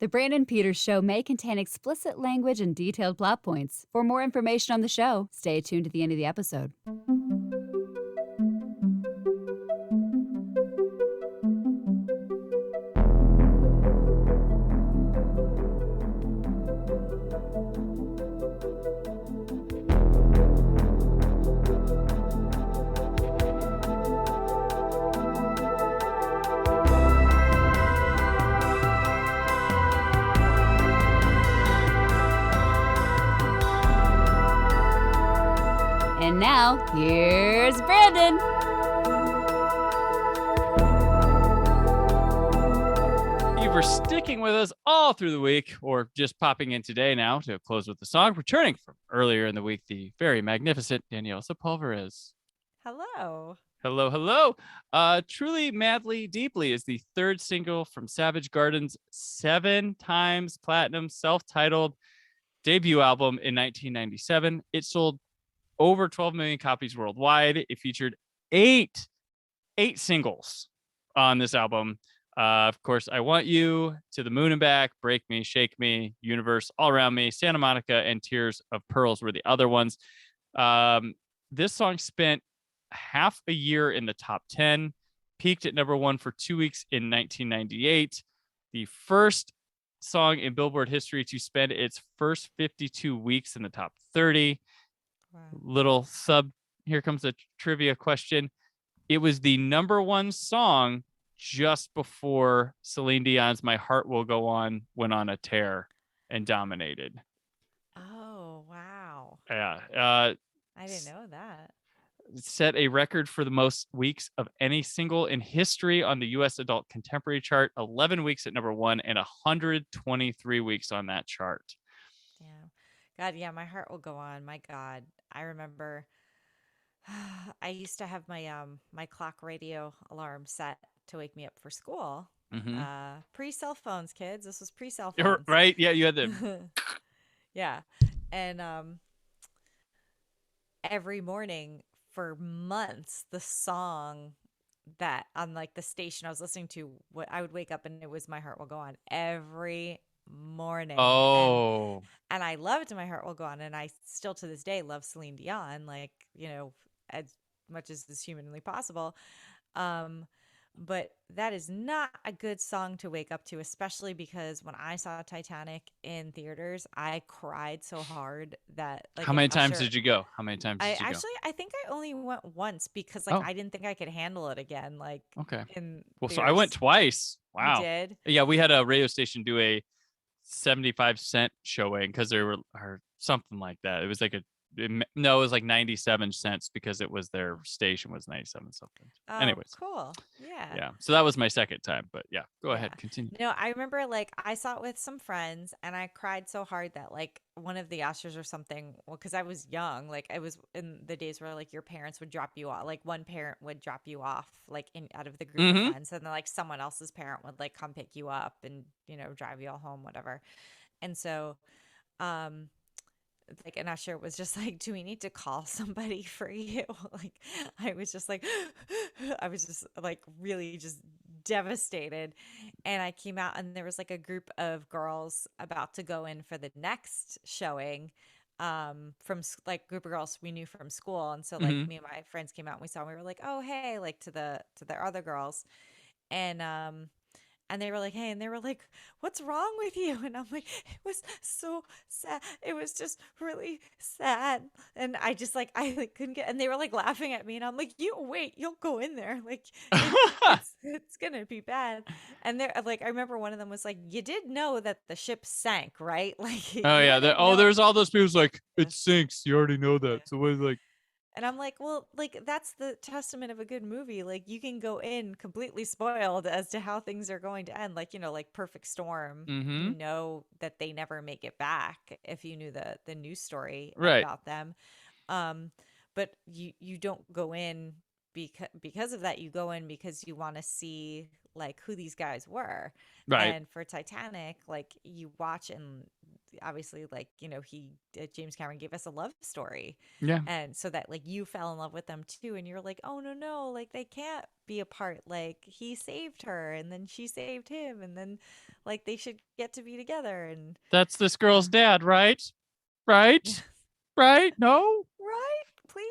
The Brandon Peters Show may contain explicit language and detailed plot points. For more information on the show, stay tuned to the end of the episode. And now, here's Brandon. You were sticking with us all through the week, or just popping in today now to close with the song. Returning from earlier in the week, the very magnificent Danielle Sepulveres. Hello. Hello, hello. Truly, Madly, Deeply is the third single from Savage Garden's 7 times platinum self-titled debut album in 1997. It sold over 12 million copies worldwide. It featured eight singles on this album. Of course, I Want You, To the Moon and Back, Break Me, Shake Me, Universe, All Around Me, Santa Monica, and Tears of Pearls were the other ones. This song spent half a year in the top 10, peaked at number 1 for 2 weeks in 1998. The first song in Billboard history to spend its first 52 weeks in the top 30. Wow. Little here comes a trivia question. It was the number 1 song just before Celine Dion's My Heart Will Go On went on a tear and dominated. Oh, wow. Yeah. I didn't know that. Set a record for the most weeks of any single in history on the U.S. Adult Contemporary chart, 11 weeks at number 1 and 123 weeks on that chart. Damn. God, yeah, My Heart Will Go On. My God. I remember I used to have my my clock radio alarm set to wake me up for school. Mm-hmm. Pre-cell phones, kids. This was pre-cell phones. Right? Yeah, you had the yeah. And every morning for months, the song that on like the station I was listening to, what I would wake up and it was My Heart Will Go On every morning. Oh. And I loved My Heart Will Go On, and I still to this day love Celine Dion, like, you know, as much as is humanly possible. But that is not a good song to wake up to, especially because when I saw Titanic in theaters, I cried so hard that like How many times did you go? How many times did you go? I think I only went once because Oh. I didn't think I could handle it again. Like, okay. In well, so I went twice. Wow. You did? Yeah, we had a radio station do a 75-cent showing because there were or something like that. It was like it was like 97 cents because it was their station was 97 something. Oh, anyways, cool. Yeah. So that was my second time, but yeah, go ahead, continue. No, I remember like I saw it with some friends and I cried so hard that like one of the ushers or something, well, because I was young, like I was in the days where like your parents would drop you off, like one parent would drop you off like in out of the group of friends, and then like someone else's parent would like come pick you up and, you know, drive you all home, whatever. And so like an usher was just like, do we need to call somebody for you? Like I was just like I was just like really just devastated. And I came out and there was like a group of girls about to go in for the next showing from like group of girls we knew from school. And so like me and my friends came out and we saw and we were like, oh hey, like to the other girls. And they were like, hey, and they were like, what's wrong with you? And I'm like, it was so sad. It was just really sad. And I just like, I like couldn't get, and they were like laughing at me. And I'm like, you wait, you'll go in there. Like, it's going to be bad. And they're like, I remember one of them was like, you did know that the ship sank, right? Like, oh yeah. There's all those people like, it sinks. You already know that. So what like, and I'm like, well, like that's the testament of a good movie. Like you can go in completely spoiled as to how things are going to end. Like, you know, like Perfect Storm, you know that they never make it back if you knew the news story about them. But you don't go in because of that. You go in because you want to see like who these guys were. Right. And for Titanic, like you watch and obviously, like, James Cameron gave us a love story. Yeah. And so that, like, you fell in love with them too. And you're like, oh, no, like, they can't be apart. Like, he saved her and then she saved him. And then, like, they should get to be together. And, That's this girl's dad, right? Right? Right? No? right, please.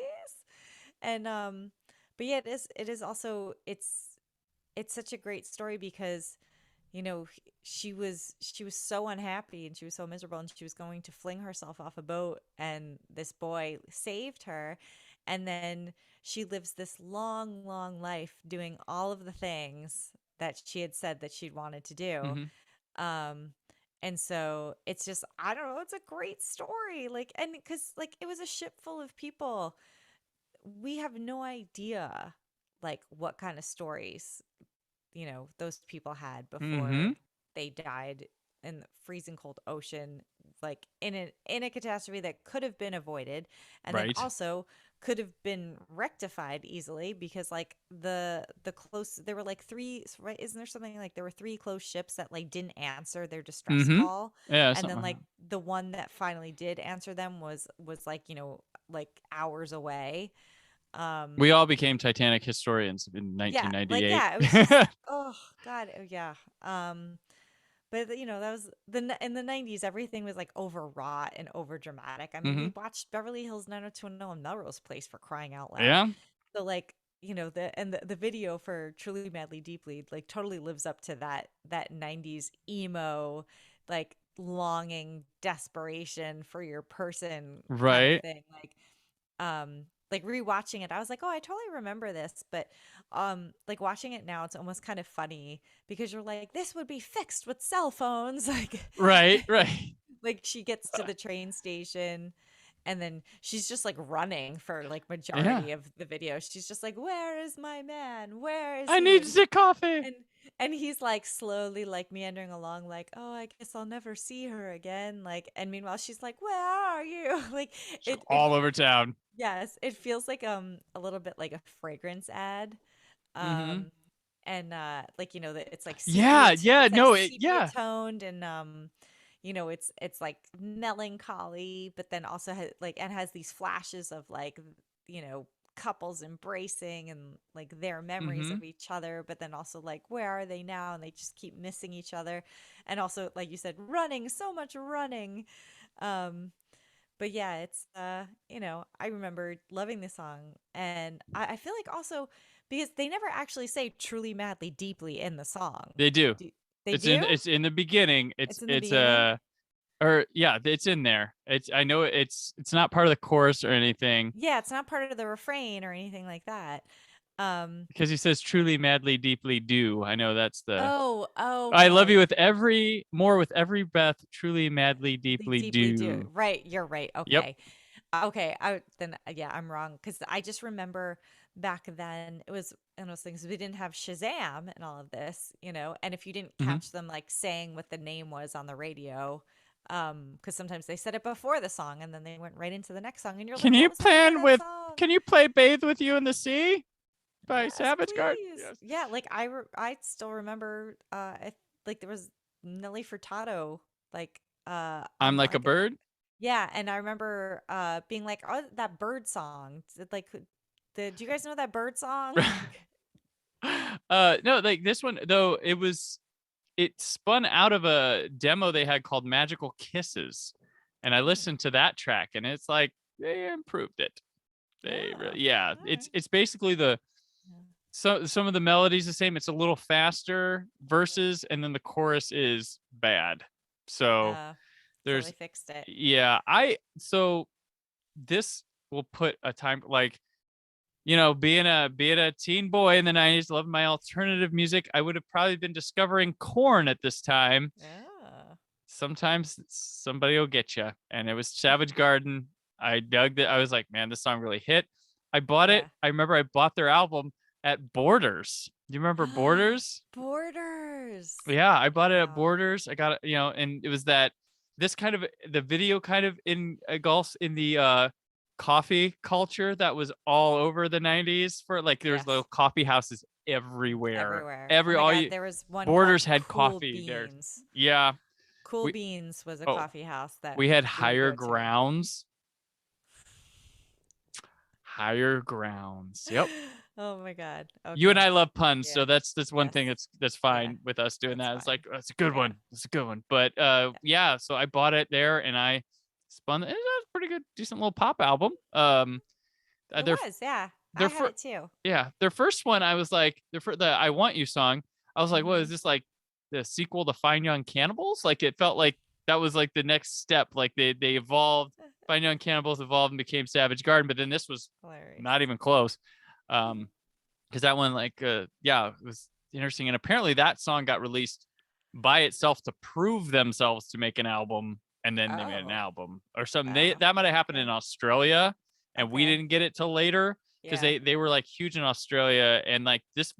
And, but yeah, it is also, it's such a great story because she was so unhappy and she was so miserable and she was going to fling herself off a boat and this boy saved her, and then she lives this long life doing all of the things that she had said that she'd wanted to do. Mm-hmm. um and so it's just, I don't know, it's a great story, like, and because, like, it was a ship full of people. We have no idea, like, what kind of stories those people had Mm-hmm. before they died in the freezing cold ocean, like in a catastrophe that could have been avoided, and then Right. also could have been rectified easily, because, like, the close, there were like three, right? Isn't there something like there were three close ships that, like, didn't answer their distress Mm-hmm. call, Yeah, and something then, like like, that. the one that finally did answer them was like, like, hours away. We um all became Titanic historians in yeah, like, 1998. yeah, it was just, oh god, oh yeah. But that was in the 90s, everything was, like, overwrought and over dramatic. I mean, Mm-hmm. we watched Beverly Hills 90210 and Melrose Place, for crying out loud. Yeah. So, like, the video for Truly Madly Deeply, like, totally lives up to that 90s emo, like, longing desperation for your person kind of Right. thing. Like, rewatching it, I was like, oh, I totally remember this. But like, watching it now, it's almost kind of funny because you're like, this would be fixed with cell phones. Right. Right. Like, she gets to the train station and then she's just, like, running for, like, Yeah. majority of the video. She's just like, where is my man? Where is I he? need the coffee. And he's, like, slowly, like, meandering along, like, oh, I guess I'll never see her again. Like, and meanwhile she's like, where are you? Like, She's it all over town. yes, it feels like, a little bit like a fragrance ad. Mm-hmm. Um and like, that it's like sepia Yeah. Yeah. it's like No. sepia Yeah. toned, and it's like melancholy, but then also like, and has these flashes of, like, couples embracing and, like, their memories Mm-hmm. of each other, but then also, like, where are they now, and they just keep missing each other, and also, like you said, running, so much running. um but yeah, it's I remember loving this song, and I feel like also because they never actually say truly madly deeply in the song. They do. Do, they It's in. do? It's in the beginning. It's in the beginning. Or yeah, it's in there. It's. I know it's not part of the chorus or anything Yeah, it's not part of the refrain or anything like that. Um because he says truly, madly, deeply do. I know that's the. oh, I love you okay. with every breath. Truly, madly, They deeply deeply do. do. Right, you're right. Yep. Okay. Okay, yeah, I'm wrong, because I just remember back then it was one of those things, we didn't have Shazam and all of this, and if you didn't Mm-hmm. catch them, like, saying what the name was on the radio, because sometimes they said it before the song and then they went right into the next song, and you're Can like, you what was the name of plan that with? song? Can you play "Bathe with You in the Sea" by Yes, Savage Garden? please. Yes. Yeah, like, I still remember, like, there was Nelly Furtado, like, I'm on, like a like, bird. yeah, and I remember being like, "Oh, that bird song." Like, do you guys know that bird song? No, like this one though. It spun out of a demo they had called Magical Kisses. And I Mm. listened to that track and it's like they improved it. They Oh, really, yeah. all right. It's basically Yeah. some of the melodies the same. It's a little faster verses and then the chorus is bad. So Uh, so they there's fixed it. yeah, so this will put a time like being a teen boy in the 90s, loving my alternative music, I would have probably been discovering corn at this time. Yeah. Sometimes somebody will get you, and it was Savage Garden. I dug that. I was like, man, this song really hit. I bought it. Yeah. I remember I bought their album at Borders. Do you remember Borders? Borders. Yeah, I bought it at Wow. Borders. I got it, and it was that this kind of the video kind of in engulfs in the coffee culture that was all over the 90s for like there's little Yes. coffee houses everywhere. Everywhere. Oh Every my all God, you there was one called Borders had Cool coffee there. Beans. Yeah. Cool We Beans was a oh coffee house that we had we would Higher go to. Grounds. Higher Grounds. Yep. Oh my God. You and Okay. I love puns, Yeah. so that's one Yes. thing that's Yeah. fine with us doing That's that. It's fine. like that's a good Yeah. one. That's a good one. But Yeah. yeah, so I bought it there and I spun it. It was a pretty good, decent little pop album. It Their was. Yeah. I their had first it too. yeah, their first one I was like the I Want You song. I was like, what is Hmm. this, like the sequel to Fine Young Cannibals? Like it felt like that was like the next step. Like they evolved. Fine Young Cannibals evolved and became Savage Garden, but then this was Hilarious. not even close. Because that one, like, yeah, it was interesting. And apparently that song got released by itself to prove themselves to make an album, and then they made an Oh. album or something. Oh. That might have happened in Okay. Australia, and we Okay. didn't get it till later because Yeah. they were like huge in Australia. And like this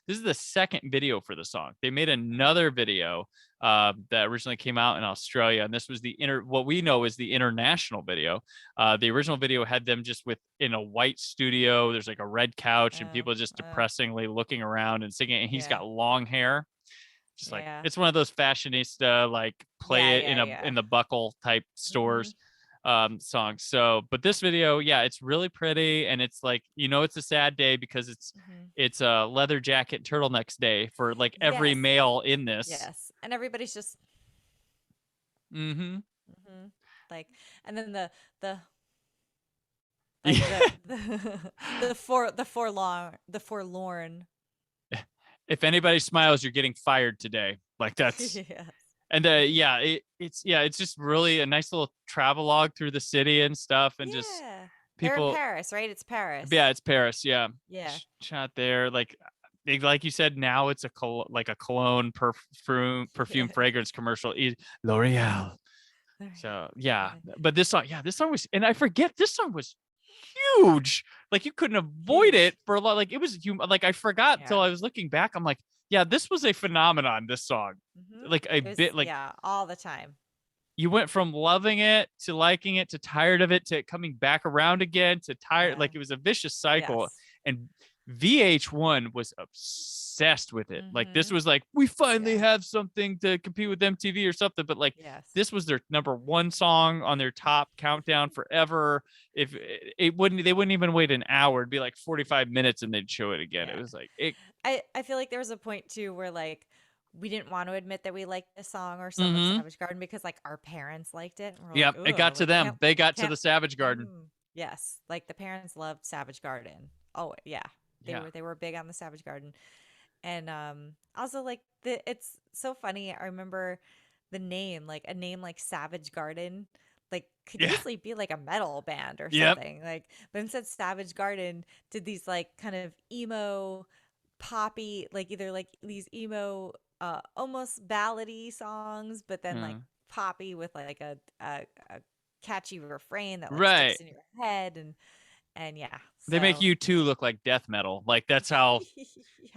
is the second video for the song. They made another video that originally came out in Australia, and this was what we know is the international video. The original video had them just in a white studio. There's like a red couch and Oh. people just depressingly looking around and singing. And he's Yeah. got long hair, just like Yeah. it's one of those fashionista, like play it Yeah. in the buckle type Hmm. stores songs. So, but this video, yeah, it's really pretty, and it's like, it's a sad day because Hmm. it's a leather jacket turtlenecks day for like every Yes. male in this. Yes. And everybody's just. Mm-hmm. Hmm. Like, and then the like the forlorn. If anybody smiles, you're getting fired today. Like that's Yes. and yeah, it's just really a nice little travelogue through the city and stuff, and just Yeah. They're in people. Paris, right? It's Paris. Yeah, it's Paris. Yeah, Yeah. shot there. Like you said, now it's like a cologne perfume fragrance commercial. L'Oreal. So yeah, but this song was, and I forget, this song was huge. Like you couldn't avoid it Huge. for a lot. Like it was, like I forgot till Yeah. I was looking back. I'm like, yeah, this was a phenomenon. This song, Hmm. like a It was, bit, like yeah, all the time. you went from loving it to liking it to tired of it to coming back around again to tired. Yeah. Like it was a vicious cycle. Yes. And VH1 was obsessed with it. Like this Hmm. was like, we finally Yeah. have something to compete with MTV or something. But like Yes. this was their number one song on their top countdown forever. If they wouldn't even wait an hour. It'd be like 45 minutes and they'd show it again. Yeah. It was like it. I feel like there was a point too where like we didn't want to admit that we liked this song or some of Mm-hmm. Savage Garden because like our parents liked it. And we're Yep, like, it got ugh, to like them. They got to can't the Savage Garden. yes. Like the parents loved Savage Garden. Oh yeah. Yeah. They were big on the Savage Garden. And also like it's so funny. I remember the name, like a name like Savage Garden, like could Yeah. easily be like a metal band or Yep. something. Like, but instead Savage Garden did these like kind of emo poppy, like either like these emo almost ballady songs, but then like poppy with like a catchy refrain that like Right. sticks in your head and yeah. They make So you look like death metal. Like that's how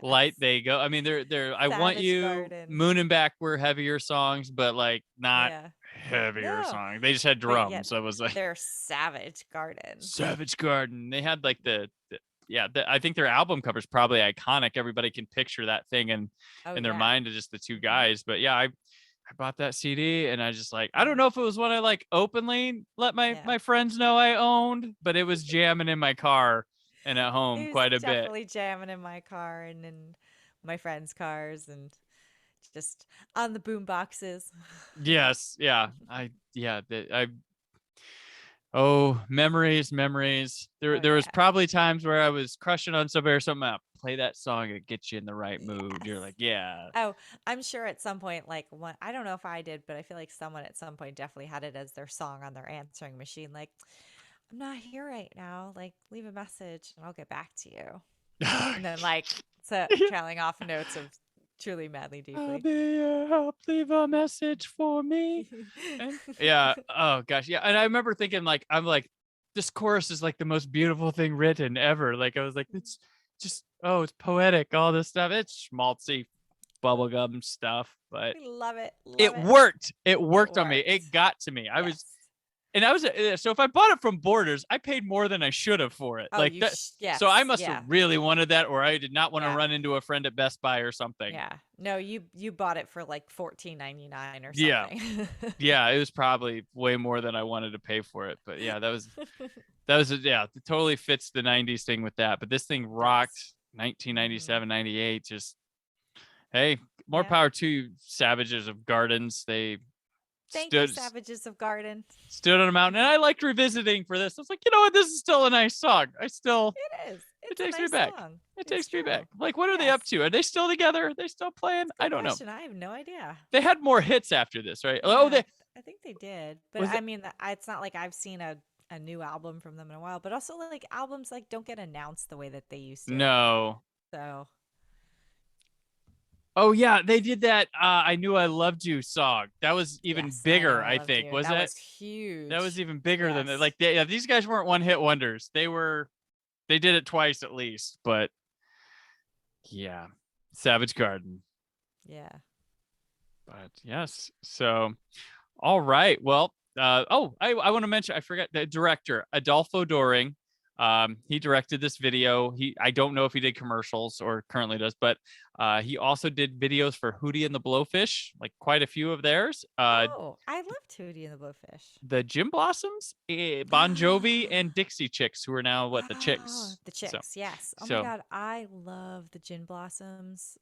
light yes. they go. I mean, they're I Want Savage You, Garden. Moon and Back were heavier songs, but like not Yeah. heavier No. songs. They just had But drums. yet So it was like they're Savage Garden. Savage Garden. They had like I think their album cover is probably iconic. Everybody can picture that thing in their Yeah. mind of just the two Mhm. guys. But yeah, I bought that CD and I just like, I don't Yeah. know if it was one I like openly let Yeah. my friends know I owned, but it was jamming in my car and at home It was quite a bit. definitely jamming in my car and in my friends' cars and just on the boom boxes. Yes, yeah. Oh, memories. Oh There was yeah. probably times where I was crushing on somebody or something. Play that song, it gets you in the right mood. You're Yes. like, yeah. Oh, I'm sure at some point, like one, I don't know if I did, but I feel like someone at some point definitely had it as their song on their answering machine. Like, I'm not here right now. Like, leave a message and I'll get back to you. And then like so trailing off notes of truly madly I'll deeply. be your help. Leave a message for me. Yeah. Oh gosh. Yeah. And I remember thinking like, I'm like, this chorus is like the most beautiful thing written ever. Like I was like, it's just, oh, it's poetic. All this stuff. It's schmaltzy bubblegum stuff, but We love it. Love it it. worked. It worked on me. worked. It got to me. I was Yes. And I was so if I bought it from Borders, I paid more than I should have for it. Oh, Like you that. yes, So I must have yeah, really wanted that, or I did not want to yeah, run into a friend at Best Buy or something. yeah. No, you bought it for like 14.99 or Yeah. something. Yeah, it was probably way more than I wanted to pay for it. But yeah, that was yeah, it totally fits the 90s thing with that. But this thing It does. rocked Hmm. 1997, 98. Just hey, more Yeah. power to you, Savages of Gardens. They Thank you, stood Savages of Garden. stood on a mountain, and I liked revisiting for this. I was like, you know what, this is still a nice song. It is. It It's a takes me nice back. song. It It's takes me back. true. Like, what are they up Yes. to? Are they still together? Are they still playing? That's a I good don't know. question. I have no idea. They had more hits after this, right? Oh, Yeah, they I think they did. But was I it. mean, it's not like I've seen a new album from them in a while, but also like albums like don't get announced the way that they used to. No. So, Oh yeah, they did that I Knew I Loved You song. That was even yes, I know bigger, I I loved think. you. Was That it? was That was huge. even bigger than that. Yes. Like yeah, these guys weren't one-hit wonders. They did it twice at least, but yeah. Savage Garden. Yeah. But yes. So all right. Well, I want to mention, I forgot the director, Adolfo Doring. He directed this video. I don't know if he did commercials or currently does, but he also did videos for Hootie and the Blowfish, like quite a few of theirs. Oh, I loved Tootie and the Blowfish. The Jim Blossoms, Bon Jovi, and Dixie Chicks, who are now what, the Oh, Chicks. the So, Chicks. Yes. Oh my so, God, I love the Gin Blossoms.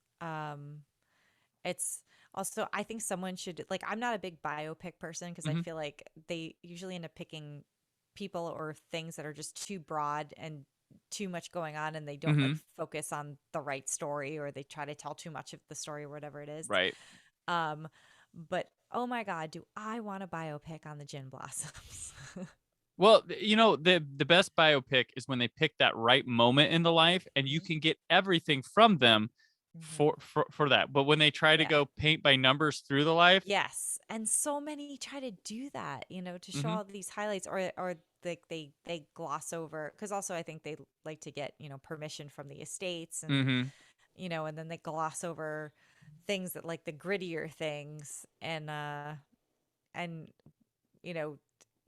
It's also I think someone should like I'm not a big biopic person because I mhm, feel like they usually end up picking people or things that are just too broad and too much going on and they don't like mhm, focus on the right story or they try to tell too much of the story or whatever it is. right. Um, but oh my God, do I want a biopic on the Gin Blossoms? Well, the best biopic is when they pick that right moment in the life, and you Mhm. can get everything from them Mhm. for that. But when they try to Yeah. go paint by numbers through the life, Yes, and so many try to do that, to show hmm all these highlights or they gloss over because also I think they like to get, permission from the estates hmm and then they gloss over things that like the grittier things and you know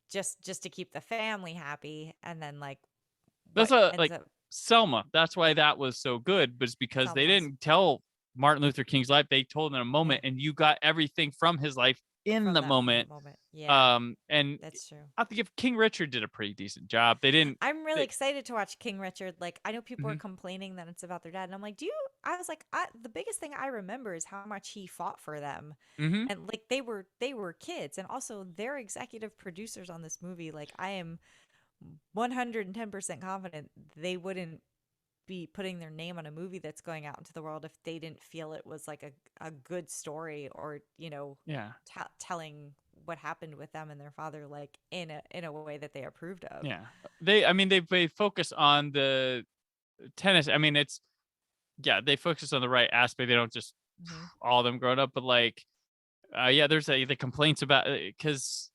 just to keep the family happy and then like that's what a ends like up Selma. That's why that was so good, but it's because they Selma's didn't tell Martin Luther King's life. They told in a yeah moment, and you got everything from his life in from the that moment. moment. Yeah, And that's true. I think if King Richard did a pretty decent job. They didn't. I'm really They, excited to watch King Richard. Like, I know people are mhm, complaining that it's about their dad, and I'm like, I was like, the biggest thing I remember is how much he fought for them, mhm. and like they were kids, and also they're executive producers on this movie. Like, I am 110% confident they wouldn't be putting their name on a movie that's going out into the world if they didn't feel it was like a good story or Yeah. telling what happened with them and their father like in a way that they approved of. Yeah. I mean, they focus on the tennis. I mean, it's, yeah, they focus on the right aspect. They don't just Hmm. all of them growing up, but like, yeah, there's the complaints about, because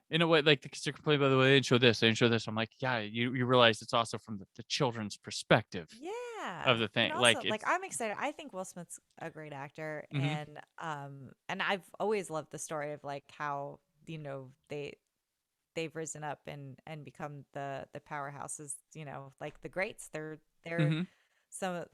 in a way, like, because they're complaining about the way they didn't show this, they didn't show this. I'm like, yeah, you realize it's also from the children's perspective of Yeah. the And thing. also Like, like it's, I'm excited. I think Will Smith's a great actor hmm and I've always loved the story of like how they've risen up and become the powerhouses, like the greats. They're hmm some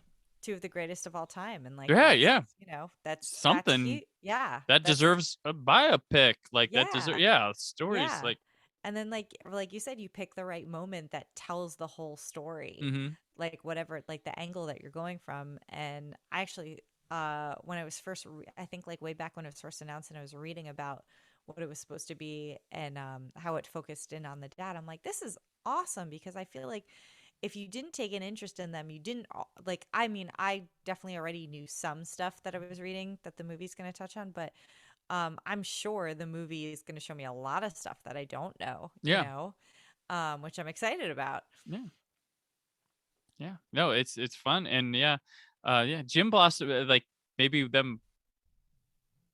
two of the greatest of all time and like yeah, that's yeah, that's something huge. Yeah, that that's deserves a biopic. Like that deserve, yeah. yeah, stories Yeah. like, And then like you said, you pick the right moment that tells the whole story. hmm Like whatever, like the angle that you're going from. And I actually when I was first I think like way back when it was first announced and I was reading about what it was supposed to be and how it focused in on the dad. I'm like, this is awesome because I feel like if you didn't take an interest in them, you didn't like I mean, I definitely already knew some stuff that I was reading that the movie's going to touch on, but I'm sure the movie is going to show me a lot of stuff that I don't know, yeah, which I'm excited about. yeah, yeah. No, it's fun, and yeah, yeah. Jim Blossom, like maybe them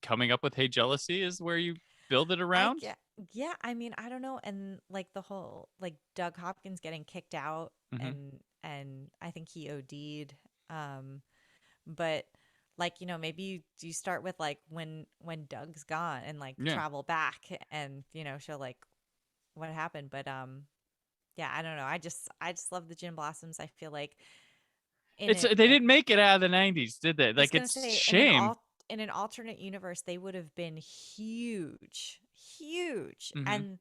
coming up with "Hey Jealousy" is where you build it I around. get, yeah, I mean, I don't know, and like the whole like Doug Hopkins getting kicked out, hmm and I think he OD'd, but like maybe you start with like when Doug's gone and like Yeah. travel back and show like what happened. But yeah, I don't know. I just love the Gin Blossoms. I feel like in It's it, they didn't make it out of the 90s, did they? I was Like, gonna it's say shame. in an alternate universe, they would have been huge, huge, Hmm. and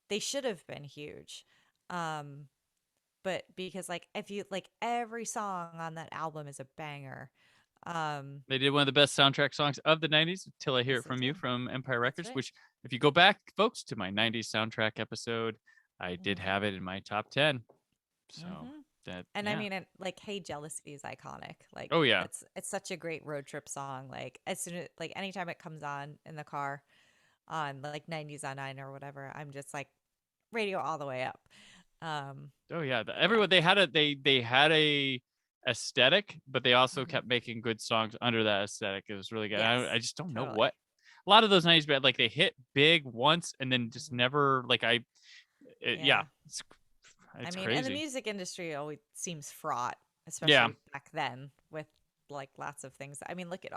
they should have been huge. Um, but because like if you like every song on that album is a banger. Um, They did one of the best soundtrack songs of the 90s, Till I Hear yes, It they From You, did. from Empire That's Records, right. which, if you go back, folks, to my 90s soundtrack episode, I did Hmm. have it in my top 10. So Hmm. that, And I yeah. mean, like, "Hey Jealousy" is iconic. Like, Oh, yeah. it's such a great road trip song. Like, as soon as like anytime it comes on in the car on like 90s on 9 or whatever, I'm just like radio all the way up. Um, Oh, yeah. but yeah. Everyone, they had a aesthetic, but they also Hmm. kept making good songs under that aesthetic. It was really good. I Yes, just don't know what. totally. A lot of those 90s bands, like, they hit big once and then just Mhm. never, like, yeah, Yeah. I it's mean, and the crazy. music industry always seems fraught, Yeah. especially back then with like lots of things. I mean, look at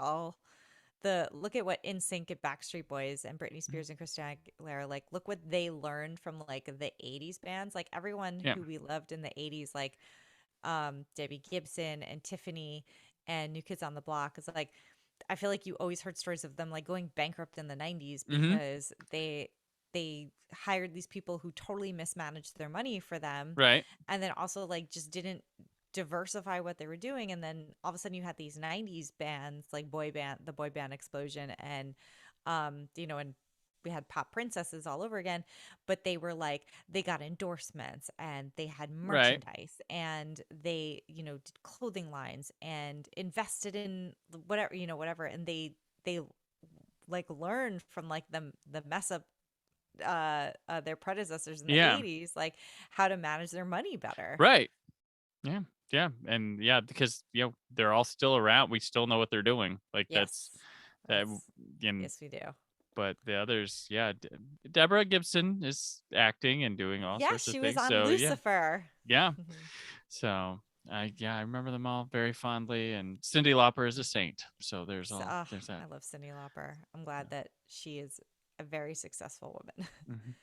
what NSYNC and Backstreet Boys and Britney Mhm. Spears and Christina Aguilera, like look what they learned from like the 80s bands. Like everyone Yeah. who we loved in the 80s, like Debbie Gibson and Tiffany and New Kids on the Block, is like I feel like you always heard stories of them like going bankrupt in the 90s Hmm. because they hired these people who totally mismanaged their money for them, Right. and then also like just didn't diversify what they were doing. And then all of a sudden you had these 90s bands like the boy band explosion, and and we had pop princesses all over again, but they were like they got endorsements and they had Right. merchandise and they did clothing lines and invested in whatever, and they like learned from like the mess up their predecessors in the Yeah. 80s, like how to manage their money better. Right. Yeah. Yeah. And yeah, because, they're all still around. We still know what they're doing. Like, Yes, that, that's and, yes we do. but the others, yeah. Deborah Gibson is acting and doing all Yeah, sorts of she was things. on So, yeah. Lucifer. Yeah. So, I remember them all very fondly. And Cyndi Lauper is a saint. So So, there's that. I love Cyndi Lauper. I'm glad that she is a very successful woman. Mhm.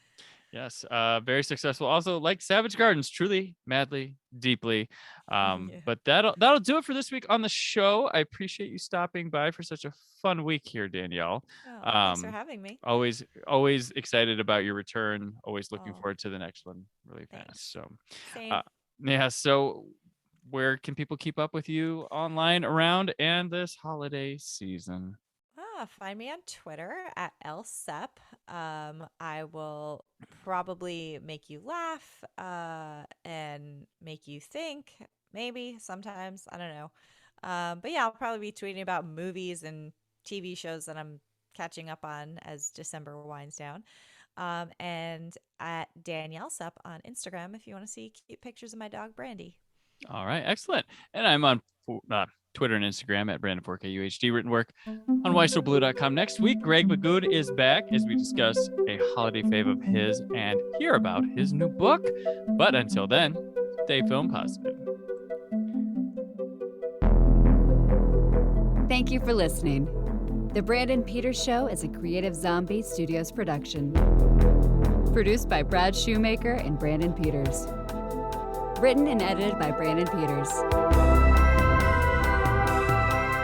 Yes, very successful. Also, like Savage Gardens, truly, madly, deeply. Yeah. But that'll do it for this week on the show. I appreciate you stopping by for such a fun week here, Danielle. Oh, thanks for Um, having me. always excited about your return. Always looking Oh, forward to the next one really fast. thanks. So, uh, Same. yeah. So, where can people keep up with you online, around, and this holiday season? Find me on Twitter at lsep. I will probably make you laugh and make you think, maybe sometimes. I don't know. But yeah, I'll probably be tweeting about movies and TV shows that I'm catching up on as December winds down. And at Danielle Sep on Instagram if you want to see cute pictures of my dog Brandy. All right, excellent. And I'm on Twitter and Instagram at Brandon4KUHD. Written work on WhySoBlue.com. Next week, Greg Magood is back as we discuss a holiday fave of his and hear about his new book. But until then, stay film positive. Thank you for listening. The Brandon Peters Show is a Creative Zombie Studios production. Produced by Brad Shoemaker and Brandon Peters. Written and edited by Brandon Peters.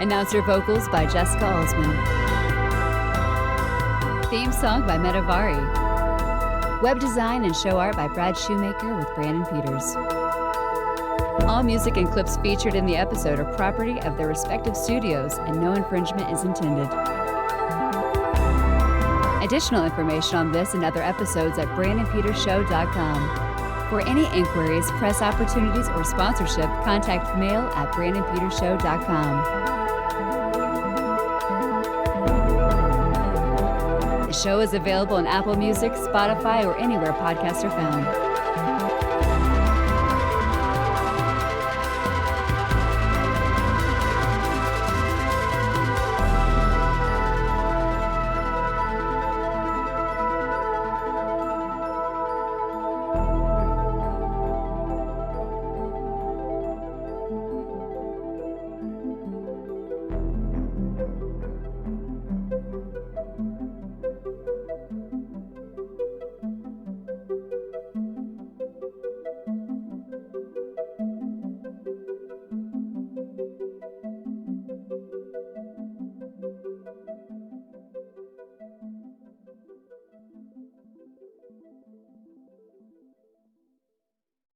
Announcer vocals by Jessica Alsman. Theme song by Metavari. Web design and show art by Brad Shoemaker with Brandon Peters. All music and clips featured in the episode are property of their respective studios and no infringement is intended. Additional information on this and other episodes at BrandonPetersShow.com. For any inquiries, press opportunities, or sponsorship, contact mail at BrandonPetersShow.com. The show is available on Apple Music, Spotify, or anywhere podcasts are found.